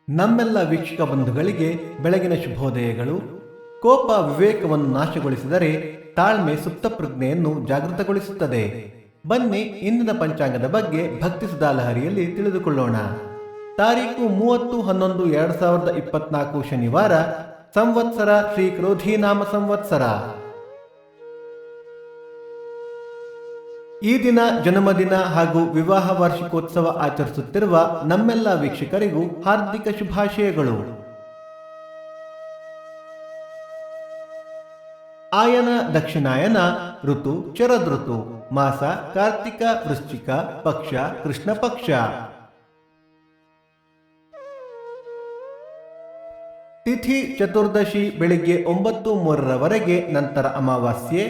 ನಮ್ಮೆಲ್ಲ ವೀಕ್ಷಕ ಬಂಧುಗಳಿಗೆ ಬೆಳಗಿನ ಶುಭೋದಯಗಳು. ಕೋಪ ವಿವೇಕವನ್ನು ನಾಶಗೊಳಿಸಿದರೆ ತಾಳ್ಮೆ ಸುಪ್ತ ಪ್ರಜ್ಞೆಯನ್ನು ಜಾಗೃತಗೊಳಿಸುತ್ತದೆ. ಬನ್ನಿ ಇಂದಿನ ಪಂಚಾಂಗದ ಬಗ್ಗೆ ಭಕ್ತಿ ಸುಧಾಲಹರಿಯಲ್ಲಿ ತಿಳಿದುಕೊಳ್ಳೋಣ. ತಾರೀಕು 30/11/2024 ಶನಿವಾರ, ಸಂವತ್ಸರ ಶ್ರೀ ಕ್ರೋಧೀನಾಮ ಸಂವತ್ಸರ. ಈ ದಿನ ಜನ್ಮದಿನ ಹಾಗೂ ವಿವಾಹ ವಾರ್ಷಿಕೋತ್ಸವ ಆಚರಿಸುತ್ತಿರುವ ನಮ್ಮೆಲ್ಲ ವೀಕ್ಷಕರಿಗೂ ಹಾರ್ದಿಕ ಶುಭಾಶಯಗಳು. ಆಯನ ದಕ್ಷಿಣಾಯನ, ಋತು ಶರದೃತು, ಮಾಸ ಕಾರ್ತಿಕ ವೃಶ್ಚಿಕ, ಪಕ್ಷ ಕೃಷ್ಣ ಪಕ್ಷ. ತಿಥಿ ಚತುರ್ದಶಿ ಬೆಳಿಗ್ಗೆ 9:03 ನಂತರ ಅಮಾವಾಸ್ಯೆ.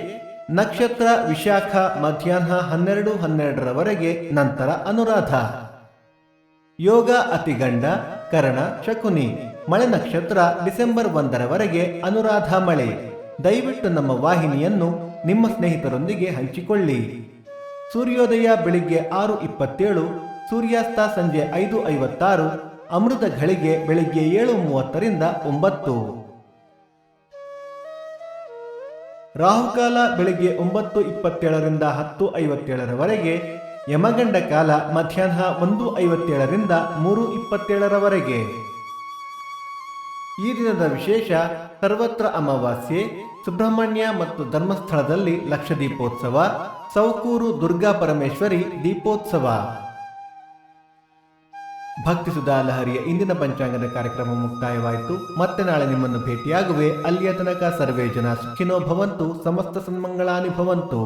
ನಕ್ಷತ್ರ ವಿಶಾಖ ಮಧ್ಯಾಹ್ನ 12:12 ನಂತರ ಅನುರಾಧ. ಯೋಗ ಅತಿಗಂಡ, ಕರಣ ಶಕುನಿ. ಮಳೆ ನಕ್ಷತ್ರ ಡಿಸೆಂಬರ್ 1 ಅನುರಾಧ ಮಳೆ. ದಯವಿಟ್ಟು ನಮ್ಮ ವಾಹಿನಿಯನ್ನು ನಿಮ್ಮ ಸ್ನೇಹಿತರೊಂದಿಗೆ ಹಂಚಿಕೊಳ್ಳಿ. ಸೂರ್ಯೋದಯ ಬೆಳಿಗ್ಗೆ 6:27, ಸೂರ್ಯಾಸ್ತ ಸಂಜೆ 5:56, ಅಮೃತ ಘಳಿಗೆ ಬೆಳಿಗ್ಗೆ 7:30 9. ರಾಹುಕಾಲ ಬೆಳಿಗ್ಗೆ 9:27 10:57, ಯಮಗಂಡ ಕಾಲ ಮಧ್ಯಾಹ್ನ 1:57 3:27. ಈ ದಿನದ ವಿಶೇಷ: ಸರ್ವತ್ರ ಅಮಾವಾಸ್ಯೆ, ಸುಬ್ರಹ್ಮಣ್ಯ ಮತ್ತು ಧರ್ಮಸ್ಥಳದಲ್ಲಿ ಲಕ್ಷ ದೀಪೋತ್ಸವ, ಸೌಕೂರು ದುರ್ಗಾ ಪರಮೇಶ್ವರಿ ದೀಪೋತ್ಸವ. ಭಕ್ತಿ ಸುಧಾಲಹರಿಯ ಇಂದಿನ ಪಂಚಾಂಗದ ಕಾರ್ಯಕ್ರಮ ಮುಕ್ತಾಯವಾಯಿತು. ಮತ್ತೆ ನಾಳೆ ನಿಮ್ಮನ್ನು ಭೇಟಿಯಾಗುವೆ. ಅಲ್ಲಿಯ ತನಕ ಸರ್ವೇ ಜನ ಸುಖಿನೋ ಭವಂತು, ಸಮಸ್ತ ಸನ್ಮಂಗಳಾನಿ ಭವಂತು.